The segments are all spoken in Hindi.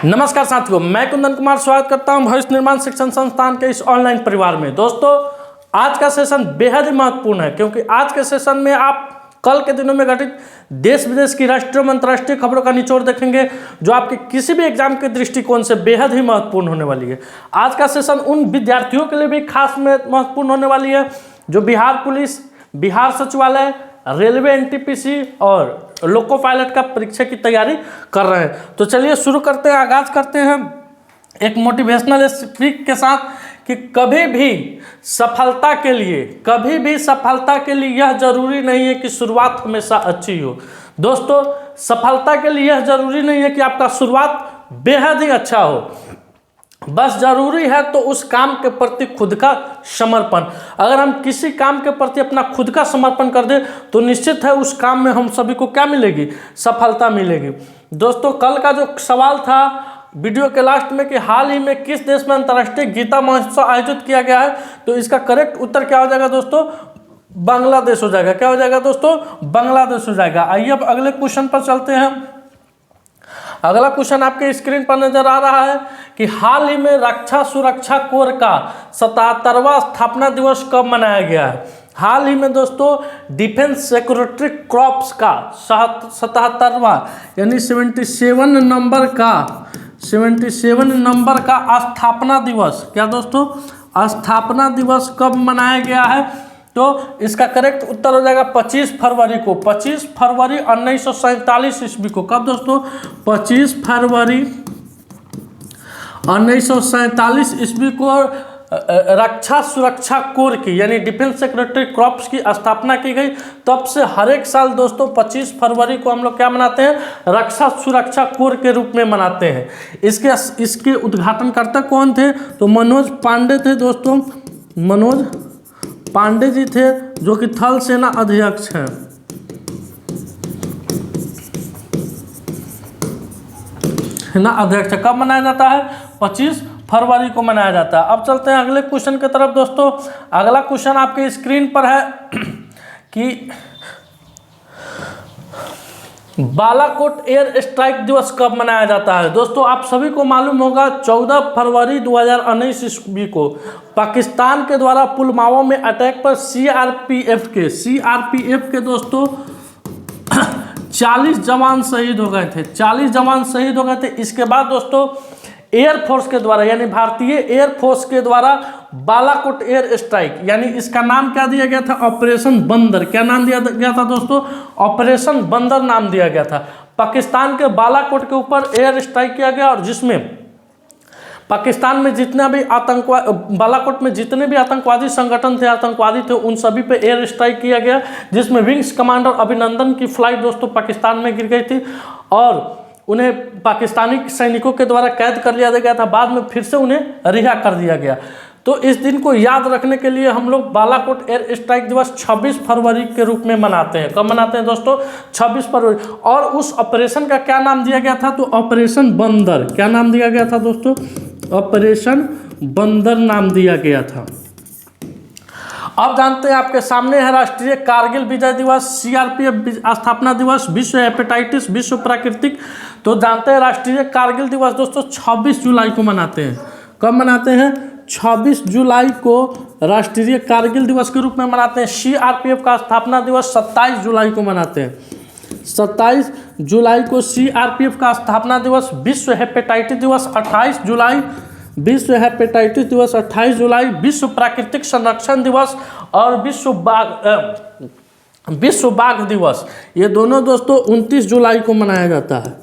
नमस्कार साथियों, मैं कुंदन कुमार स्वागत करता हूं भविष्य निर्माण शिक्षण संस्थान के इस ऑनलाइन परिवार में। दोस्तों, आज का सेशन बेहद ही महत्वपूर्ण है क्योंकि आज के सेशन में आप कल के दिनों में घटित देश विदेश की राष्ट्रीय और अंतर्राष्ट्रीय खबरों का निचोड़ देखेंगे जो आपके किसी भी एग्जाम के दृष्टिकोण से बेहद ही महत्वपूर्ण होने वाली है। आज का सेशन उन विद्यार्थियों के लिए भी खास महत्वपूर्ण होने वाली है जो बिहार पुलिस, बिहार सचिवालय, रेलवे एनटीपीसी और लोको पायलट का परीक्षा की तैयारी कर रहे हैं। तो चलिए शुरू करते हैं, आगाज करते हैं एक मोटिवेशनल स्पीच के साथ कि कभी भी सफलता के लिए यह जरूरी नहीं है कि शुरुआत हमेशा अच्छी हो। दोस्तों, सफलता के लिए यह जरूरी नहीं है कि आपका शुरुआत बेहद ही अच्छा हो, बस जरूरी है तो उस काम के प्रति खुद का समर्पण। अगर हम किसी काम के प्रति अपना खुद का समर्पण कर दें तो निश्चित है उस काम में हम सभी को क्या मिलेगी, सफलता मिलेगी। दोस्तों, कल का जो सवाल था वीडियो के लास्ट में कि हाल ही में किस देश में अंतर्राष्ट्रीय गीता महोत्सव आयोजित किया गया है, तो इसका करेक्ट उत्तर क्या हो जाएगा दोस्तों, बांग्लादेश हो जाएगा। क्या हो जाएगा दोस्तों, बांग्लादेश हो जाएगा। आइए अब अगले क्वेश्चन पर चलते हैं। अगला क्वेश्चन आपके स्क्रीन पर नजर आ रहा है कि हाल ही में रक्षा सुरक्षा कोर का 77वां स्थापना दिवस कब मनाया गया है। हाल ही में दोस्तों डिफेंस सिक्योरिटी कॉर्प्स का 77वां यानी 77 नंबर का स्थापना दिवस, क्या दोस्तों, स्थापना दिवस कब मनाया गया है, तो इसका करेक्ट उत्तर हो जाएगा 25 फरवरी को। 25 फरवरी 1947 ईस्वी को। कब दोस्तों, 25 फरवरी 1947 ईस्वी को रक्षा सुरक्षा कोर की यानी डिफेंस सिक्योरिटी कॉर्प्स की स्थापना की गई। तब से हर एक साल दोस्तों 25 फरवरी को हम लोग क्या मनाते हैं, रक्षा सुरक्षा कोर के रूप में मनाते हैं। इसके उद्घाटनकर्ता कौन थे, तो मनोज पांडे थे दोस्तों। मनोज पांडे जी थे जो कि थल सेना अध्यक्ष हैं। सेना अध्यक्ष कब मनाया जाता है, 25 फरवरी को मनाया जाता है। अब चलते हैं अगले क्वेश्चन की तरफ। दोस्तों, अगला क्वेश्चन आपके स्क्रीन पर है कि बालाकोट एयर स्ट्राइक दिवस कब मनाया जाता है। दोस्तों, आप सभी को मालूम होगा 14 फरवरी 2019 ईस्वी को पाकिस्तान के द्वारा पुलवामा में अटैक पर सीआरपीएफ के दोस्तों 40 जवान शहीद हो गए थे। 40 जवान शहीद हो गए थे। इसके बाद दोस्तों एयरफोर्स के द्वारा यानी भारतीय एयरफोर्स के द्वारा बालाकोट एयर स्ट्राइक यानी इसका नाम क्या दिया गया था, ऑपरेशन बंदर। क्या नाम दिया गया था दोस्तों, ऑपरेशन बंदर नाम दिया गया था। पाकिस्तान के बालाकोट के ऊपर एयर स्ट्राइक किया गया और जिसमें पाकिस्तान में जितना भी बालाकोट में जितने भी आतंकवादी संगठन थे, आतंकवादी थे, उन सभी पे एयर स्ट्राइक किया गया जिसमें विंग्स कमांडर अभिनंदन की फ्लाइट दोस्तों पाकिस्तान में गिर गई थी और उन्हें पाकिस्तानी सैनिकों के द्वारा कैद कर लिया गया था। बाद में फिर से उन्हें रिहा कर दिया गया। तो इस दिन को याद रखने के लिए हम लोग बालाकोट एयर स्ट्राइक दिवस 26 फरवरी के रूप में मनाते हैं। कब मनाते हैं दोस्तों, 26 फरवरी। और उस ऑपरेशन का क्या नाम दिया गया था, तो ऑपरेशन बंदर। क्या नाम दिया गया था दोस्तों, ऑपरेशन बंदर नाम दिया गया था। अब जानते हैं आपके सामने है राष्ट्रीय कारगिल विजय दिवस, सीआरपीएफ स्थापना दिवस, विश्व हेपेटाइटिस, विश्व प्राकृतिक। तो जानते हैं राष्ट्रीय कारगिल दिवस दोस्तों 26 जुलाई को मनाते हैं। कब मनाते हैं, 26 जुलाई को राष्ट्रीय कारगिल दिवस के रूप में मनाते हैं। सीआरपीएफ का स्थापना दिवस 27 जुलाई को मनाते हैं। 27 जुलाई को सीआरपीएफ का स्थापना दिवस। विश्व हेपेटाइटिस दिवस 28 जुलाई, विश्व हेपेटाइटिस दिवस 28 जुलाई। विश्व प्राकृतिक संरक्षण दिवस और विश्व बाघ दिवस, ये दोनों दोस्तों 29 जुलाई को मनाया जाता है।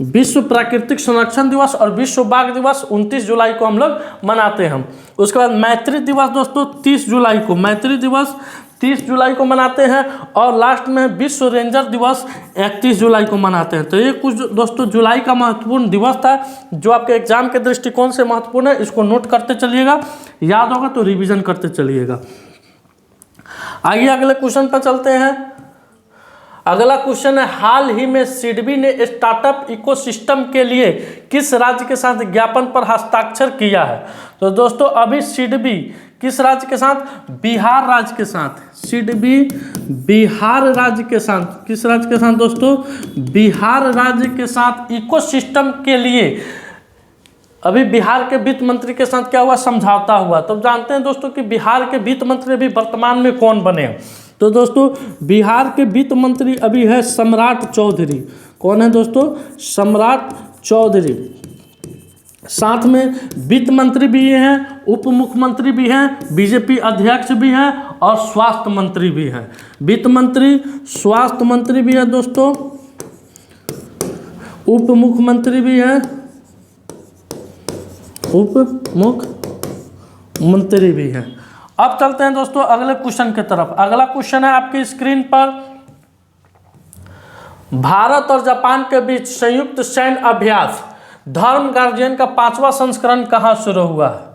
विश्व प्राकृतिक संरक्षण दिवस और विश्व बाघ दिवस 29 जुलाई को हम लोग मनाते हैं। उसके बाद मैत्री दिवस दोस्तों 30 जुलाई को, मैत्री दिवस 30 जुलाई को मनाते हैं। और लास्ट में विश्व रेंजर दिवस 31 जुलाई को मनाते हैं। तो ये कुछ दोस्तों जुलाई का महत्वपूर्ण दिवस था जो आपके एग्जाम के दृष्टिकोण से महत्वपूर्ण है। इसको नोट करते चलिएगा, याद होगा तो रिवीजन करते चलिएगा। आइए अगले क्वेश्चन पर चलते हैं। अगला क्वेश्चन है, हाल ही में सिडबी ने स्टार्टअप इकोसिस्टम के लिए किस राज्य के साथ ज्ञापन पर हस्ताक्षर किया है। तो दोस्तों अभी सिडबी किस राज्य के साथ, बिहार राज्य के साथ। सिडबी बिहार राज्य के साथ, किस राज्य के साथ दोस्तों, बिहार राज्य के साथ इकोसिस्टम के लिए अभी बिहार के वित्त मंत्री के साथ क्या हुआ, समझौता हुआ। तो जानते हैं दोस्तों कि बिहार के वित्त मंत्री अभी वर्तमान में कौन बने हैं। तो दोस्तों बिहार के वित्त मंत्री अभी है सम्राट चौधरी। कौन है दोस्तों, सम्राट चौधरी। साथ में वित्त मंत्री भी हैं, उप मुख्यमंत्री भी हैं, बीजेपी अध्यक्ष भी हैं और स्वास्थ्य मंत्री भी हैं। वित्त मंत्री, स्वास्थ्य मंत्री भी है दोस्तों, उप मुख्यमंत्री भी है, उप मुख्यमंत्री भी है। अब चलते हैं दोस्तों अगले क्वेश्चन की तरफ। अगला क्वेश्चन है आपकी स्क्रीन पर, भारत और जापान के बीच संयुक्त सैन्य अभ्यास धर्म गार्जियन का 5वां संस्करण कहाँ शुरू हुआ है।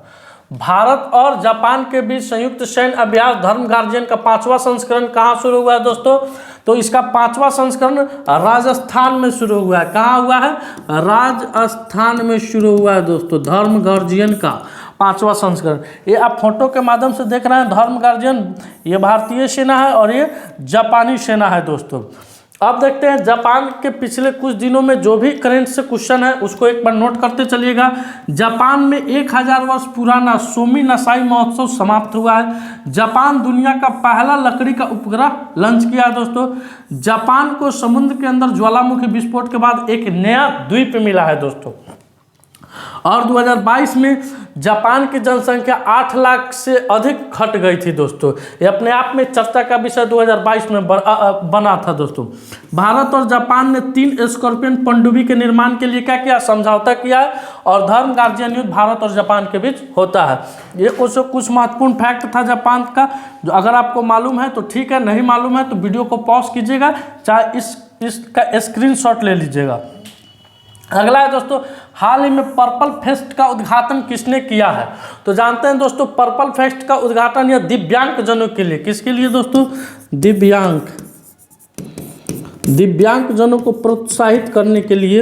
भारत और जापान के बीच संयुक्त सैन्य अभ्यास धर्म गार्जियन का 5वां संस्करण कहाँ शुरू हुआ है दोस्तों। तो इसका 5वां संस्करण राजस्थान में शुरू हुआ है। कहाँ हुआ है, राजस्थान में शुरू हुआ है दोस्तों, धर्म गार्जियन का 5वां संस्करण। ये आप फोटो के माध्यम से देख रहे हैं, धर्म गार्जियन ये भारतीय सेना है और ये जापानी सेना है दोस्तों। अब देखते हैं जापान के पिछले कुछ दिनों में जो भी करंट से क्वेश्चन है उसको एक बार नोट करते चलिएगा। जापान में 1000 वर्ष पुराना सोमी नसाई महोत्सव समाप्त हुआ है। जापान दुनिया का पहला लकड़ी का उपग्रह लॉन्च किया है दोस्तों। जापान को समुद्र के अंदर ज्वालामुखी विस्फोट के बाद एक नया द्वीप मिला है दोस्तों। और 2022 में जापान की जनसंख्या 8 लाख से अधिक घट गई थी दोस्तों। ये अपने आप में चर्चा का विषय 2022 में बना था दोस्तों। भारत और जापान ने 3 स्कॉर्पियन पनडुब्बी के निर्माण के लिए क्या किया, समझौता किया है। और धर्म गार्जियन युद्ध भारत और जापान के बीच होता है। ये कुछ महत्वपूर्ण फैक्ट था जापान का, जो अगर आपको मालूम है तो ठीक है, नहीं मालूम है तो वीडियो को पॉज कीजिएगा, चाहे इसका स्क्रीनशॉट ले लीजिएगा। अगला है दोस्तों, हाल ही में पर्पल फेस्ट का उद्घाटन किसने किया है। तो जानते हैं दोस्तों पर्पल फेस्ट का उद्घाटन यह दिव्यांग जनों के लिए, किसके लिए दोस्तों, दिव्यांग जनों को प्रोत्साहित करने के लिए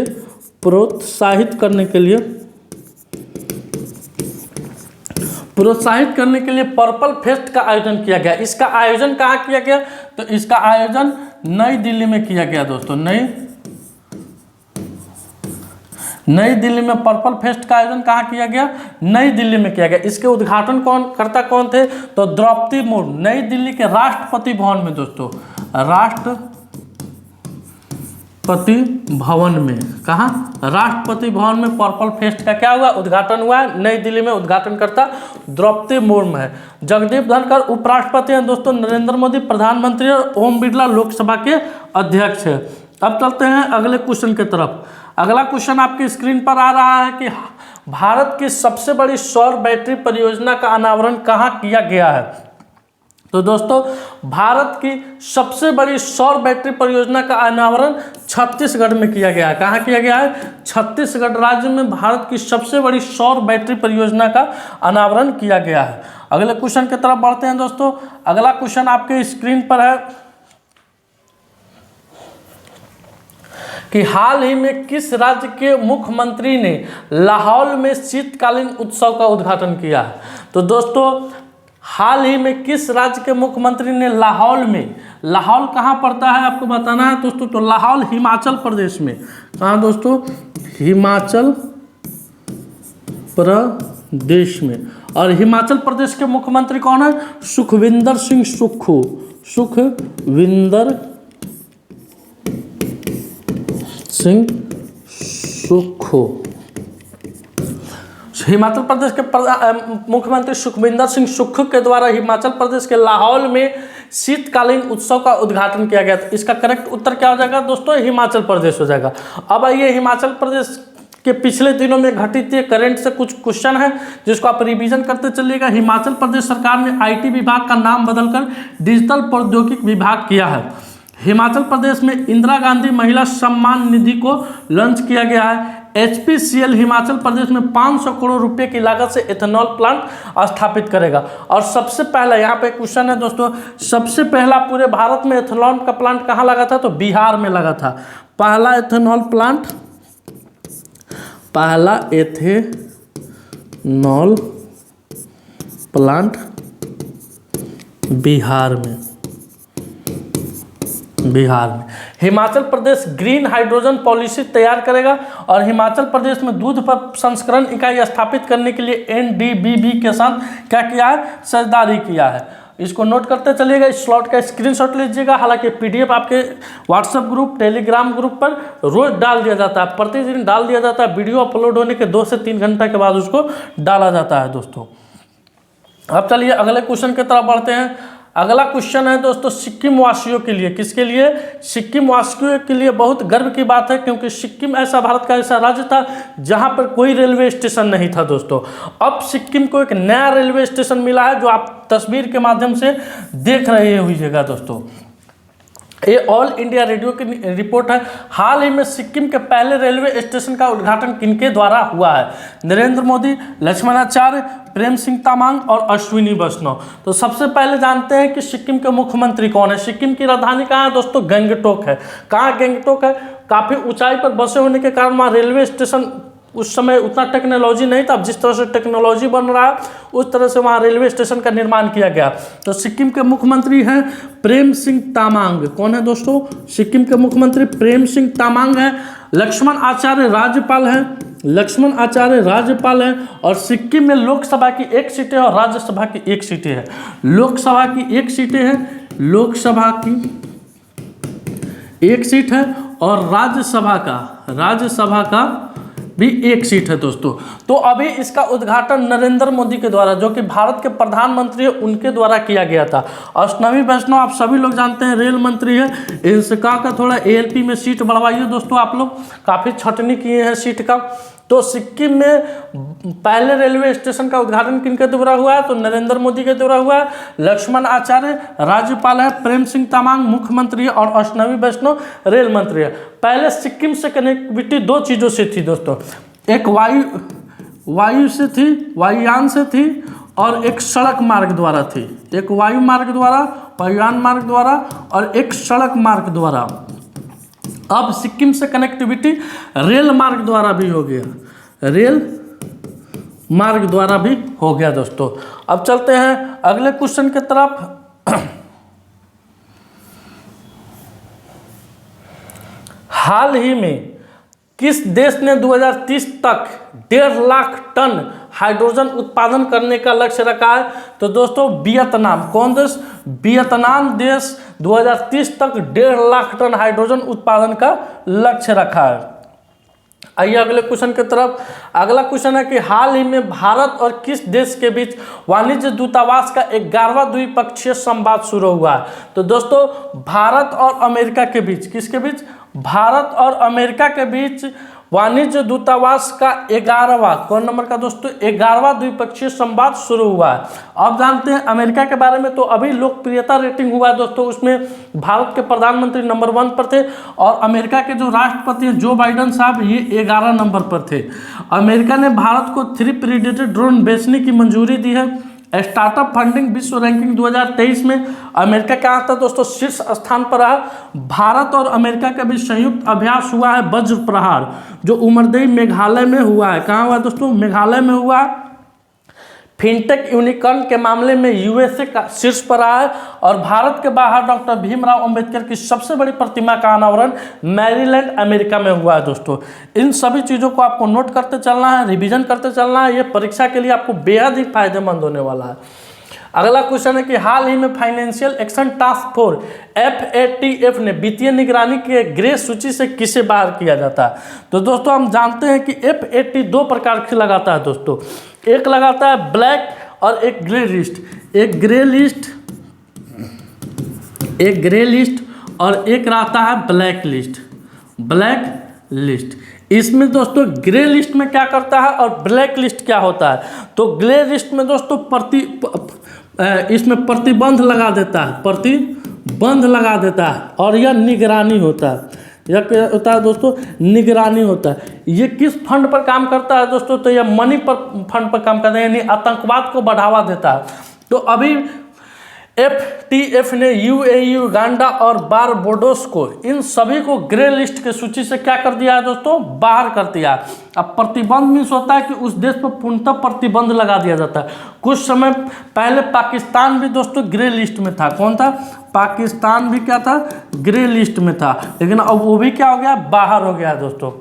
पर्पल फेस्ट का आयोजन किया गया। इसका आयोजन कहाँ किया गया, तो इसका आयोजन नई दिल्ली में किया गया दोस्तों। नई दिल्ली में पर्पल फेस्ट का आयोजन कहाँ किया गया, नई दिल्ली में किया गया। इसके उद्घाटन कौन थे, तो द्रौपदी मुर्मू, नई दिल्ली के राष्ट्रपति भवन में दोस्तों, राष्ट्रपति भवन में, कहाँ, राष्ट्रपति भवन में पर्पल फेस्ट का क्या हुआ, उद्घाटन हुआ है। नई दिल्ली में उद्घाटनकर्ता द्रौपदी मुर्मू है। जगदीप धनखड़ उपराष्ट्रपति हैं दोस्तों, नरेंद्र मोदी प्रधानमंत्री और ओम बिरला लोकसभा के अध्यक्ष है। अब चलते हैं अगले क्वेश्चन की तरफ। अगला क्वेश्चन आपकी स्क्रीन पर आ रहा है कि भारत की सबसे बड़ी सौर बैटरी परियोजना का अनावरण कहाँ किया गया है। तो दोस्तों भारत की सबसे बड़ी सौर बैटरी परियोजना का अनावरण छत्तीसगढ़ में किया गया है। कहाँ किया गया है, छत्तीसगढ़ राज्य में भारत की सबसे बड़ी सौर बैटरी परियोजना का अनावरण किया गया है। अगले क्वेश्चन की तरफ बढ़ते हैं दोस्तों। अगला क्वेश्चन आपके स्क्रीन पर है कि हाल ही में किस राज्य के मुख्यमंत्री ने लाहौल में शीतकालीन उत्सव का उद्घाटन किया है। तो दोस्तों हाल ही में किस राज्य के मुख्यमंत्री ने लाहौल कहाँ पड़ता है आपको बताना है दोस्तों। तो लाहौल हिमाचल प्रदेश में, कहाँ दोस्तों, हिमाचल प्रदेश में। और हिमाचल प्रदेश के मुख्यमंत्री कौन है, सुखविंदर सिंह सुक्खू। हिमाचल प्रदेश के मुख्यमंत्री सुखविंदर सिंह सुक्खू के द्वारा हिमाचल प्रदेश के लाहौल में शीतकालीन उत्सव का उद्घाटन किया गया। तो इसका करेक्ट उत्तर क्या हो जाएगा दोस्तों, हिमाचल प्रदेश हो जाएगा। अब आइए हिमाचल प्रदेश के पिछले दिनों में घटित करंट से कुछ क्वेश्चन है जिसको आप रिवीजन करते चलिएगा। हिमाचल प्रदेश सरकार ने आईटी विभाग का नाम बदलकर डिजिटल प्रौद्योगिकी विभाग किया है। हिमाचल प्रदेश में इंदिरा गांधी महिला सम्मान निधि को लॉन्च किया गया है। HPCL हिमाचल प्रदेश में 500 करोड़ रुपए की लागत से एथेनॉल प्लांट स्थापित करेगा। और सबसे पहला यहाँ पे क्वेश्चन है दोस्तों, सबसे पहला पूरे भारत में एथेनॉल का प्लांट कहाँ लगा था, तो बिहार में लगा था। पहला एथेनॉल प्लांट बिहार में। बिहार में। Himachal Pradesh green hydrogen policy तैयार करेगा और हिमाचल प्रदेश में दूध पर संस्करण इकाई स्थापित करने के लिए NDBB के साथ क्या किया है, साझेदारी किया है। इसको नोट करते चलिएगा, इस स्लॉट का स्क्रीनशॉट लीजिएगा। हालांकि PDF आपके व्हाट्सएप ग्रुप, टेलीग्राम ग्रुप पर रोज डाल दिया जाता है, प्रतिदिन डाल दिया जाता है। वीडियो अपलोड होने के 2 से 3 घंटे के बाद उसको डाला जाता है दोस्तों। अब चलिए अगले क्वेश्चन की तरफ बढ़ते हैं। अगला क्वेश्चन है दोस्तों सिक्किम वासियों के लिए। किसके लिए? सिक्किम वासियों के लिए बहुत गर्व की बात है, क्योंकि सिक्किम ऐसा भारत का ऐसा राज्य था जहां पर कोई रेलवे स्टेशन नहीं था दोस्तों। अब सिक्किम को एक नया रेलवे स्टेशन मिला है, जो आप तस्वीर के माध्यम से देख रहे होइएगा दोस्तों। ये ऑल इंडिया रेडियो की रिपोर्ट है। हाल ही में सिक्किम के पहले रेलवे स्टेशन का उद्घाटन किनके द्वारा हुआ है? नरेंद्र मोदी, लक्ष्मणाचार्य, प्रेम सिंह तामांग और अश्विनी वैष्णव। तो सबसे पहले जानते हैं कि सिक्किम के मुख्यमंत्री कौन है। सिक्किम की राजधानी कहाँ है दोस्तों? गंगटोक है। कहाँ गंगटोक है? काफ़ी ऊंचाई पर बसे होने के कारण वहाँ रेलवे स्टेशन उस समय उतना टेक्नोलॉजी नहीं था। अब जिस तरह से टेक्नोलॉजी बन रहा है उस तरह से वहाँ रेलवे स्टेशन का निर्माण किया गया। तो सिक्किम के मुख्यमंत्री हैं प्रेम सिंह तामांग। कौन है दोस्तों? सिक्किम के मुख्यमंत्री प्रेम सिंह तामांग हैं। लक्ष्मण आचार्य राज्यपाल हैं। लक्ष्मण आचार्य राज्यपाल हैं। और सिक्किम में लोकसभा की 1 सीटें और राज्यसभा की 1 सीटें हैं। लोकसभा की 1 सीटें हैं, लोकसभा की 1 सीट है और राज्यसभा का भी 1 सीट है दोस्तों। तो अभी इसका उद्घाटन नरेंद्र मोदी के द्वारा, जो कि भारत के प्रधानमंत्री है, उनके द्वारा किया गया था। अश्विनी वैष्णव आप सभी लोग जानते हैं रेल मंत्री है। इनसे का थोड़ा ALP में सीट बढ़वाइए दोस्तों। आप लोग काफ़ी छटनी किए हैं सीट का। तो सिक्किम में पहले रेलवे स्टेशन का उद्घाटन किनके द्वारा हुआ है? तो नरेंद्र मोदी के द्वारा हुआ है। लक्ष्मण आचार्य राज्यपाल है, प्रेम सिंह तामांग मुख्यमंत्री है और अश्विनी वैष्णव रेल मंत्री है। पहले सिक्किम से कनेक्टिविटी 2 चीज़ों से थी दोस्तों। एक वायु से थी, वायुयान से थी, और एक सड़क मार्ग द्वारा थी। एक वायु मार्ग द्वारा, वायुयान मार्ग द्वारा, और एक सड़क मार्ग द्वारा। अब सिक्किम से कनेक्टिविटी रेल मार्ग द्वारा भी हो गया, रेल मार्ग द्वारा भी हो गया दोस्तों। अब चलते हैं अगले क्वेश्चन की तरफ। हाल ही में किस देश ने 2030 तक 1.5 लाख टन हाइड्रोजन उत्पादन करने का लक्ष्य रखा है? तो दोस्तों वियतनाम। कौन देश? वियतनाम देश 2030 तक 1.5 लाख टन हाइड्रोजन उत्पादन का लक्ष्य रखा है। आइए अगले क्वेश्चन की तरफ। अगला क्वेश्चन है कि हाल ही में भारत और किस देश के बीच वाणिज्य दूतावास का 11वां द्विपक्षीय संवाद शुरू हुआ है? तो दोस्तों भारत और अमेरिका के बीच, किसके बीच? भारत और अमेरिका के बीच वाणिज्य दूतावास का 11वां, कौन नंबर का दोस्तों? 11वां द्विपक्षीय संवाद शुरू हुआ है। अब जानते हैं अमेरिका के बारे में। तो अभी लोकप्रियता रेटिंग हुआ है दोस्तों, उसमें भारत के प्रधानमंत्री नंबर 1 पर थे और अमेरिका के जो राष्ट्रपति हैं जो बाइडेन साहब, ये 11 नंबर पर थे। अमेरिका ने भारत को 3 प्रीडेटर ड्रोन बेचने की मंजूरी दी है। स्टार्टअप फंडिंग विश्व रैंकिंग 2023 में अमेरिका क्या आता है दोस्तों? शीर्ष स्थान पर रहा। भारत और अमेरिका के बीच संयुक्त अभ्यास हुआ है वज्र प्रहार, जो उमरदई मेघालय में हुआ है। कहाँ हुआ दोस्तों? मेघालय में हुआ। फिनटेक यूनिकॉर्न के मामले में USA का शीर्ष पर रहा है। और भारत के बाहर डॉक्टर भीमराव अंबेडकर की सबसे बड़ी प्रतिमा का अनावरण मैरीलैंड अमेरिका में हुआ है दोस्तों। इन सभी चीज़ों को आपको नोट करते चलना है, रिवीजन करते चलना है। ये परीक्षा के लिए आपको बेहद ही फायदेमंद होने वाला है। अगला क्वेश्चन है कि हाल ही में financial action task force FATF ने वित्तीय निगरानी के ग्रे सूची से किसे बाहर किया जाता है? तो दोस्तों हम जानते हैं कि FAT 2 प्रकार से लगाता है दोस्तों। एक लगाता है ब्लैक और एक ग्रे लिस्ट। एक ग्रे लिस्ट और एक रहता है ब्लैक लिस्ट। इसमें दोस्तों ग्रे लिस्ट में क्या करता है और ब्लैक लिस्ट क्या होता है? तो ग्रे लिस्ट में दोस्तों इसमें प्रतिबंध लगा देता है, और यह निगरानी होता है। यह क्या होता है दोस्तों? निगरानी होता है। ये किस फंड पर काम करता है दोस्तों? तो यह मनी पर फंड पर काम करता है, यानी आतंकवाद को बढ़ावा देता है। तो अभी FATF ने UAE, युगांडा और बारबाडोस को, इन सभी को ग्रे लिस्ट के सूची से क्या कर दिया है दोस्तों, बाहर कर दिया। अब प्रतिबंध मीन्स होता है कि उस देश पर पूर्णतः प्रतिबंध लगा दिया जाता है। कुछ समय पहले पाकिस्तान भी दोस्तों ग्रे लिस्ट में था। कौन था? पाकिस्तान भी क्या था? ग्रे लिस्ट में था, लेकिन अब वो भी क्या हो गया, बाहर हो गया दोस्तों।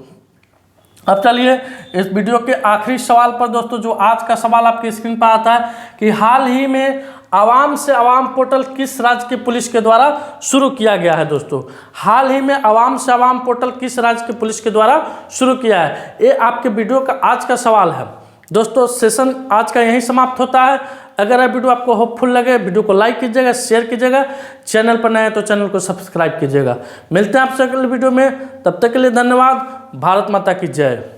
अब चलिए इस वीडियो के आखिरी सवाल पर दोस्तों, जो आज का सवाल आपकी स्क्रीन पर आता है कि हाल ही में आवाम से आवाम पोर्टल किस राज्य की पुलिस के द्वारा शुरू किया गया है दोस्तों? हाल ही में आवाम से आवाम पोर्टल किस राज्य की पुलिस के द्वारा शुरू किया है? ये आपके वीडियो का आज का सवाल है दोस्तों। सेशन आज का यहीं समाप्त होता है। अगर यह वीडियो आपको होपफुल लगे, वीडियो को लाइक कीजिएगा, शेयर कीजिएगा, चैनल पर नए हैं तो चैनल को सब्सक्राइब कीजिएगा। मिलते हैं आपसे अगले वीडियो में, तब तक के लिए धन्यवाद। भारत माता की जय।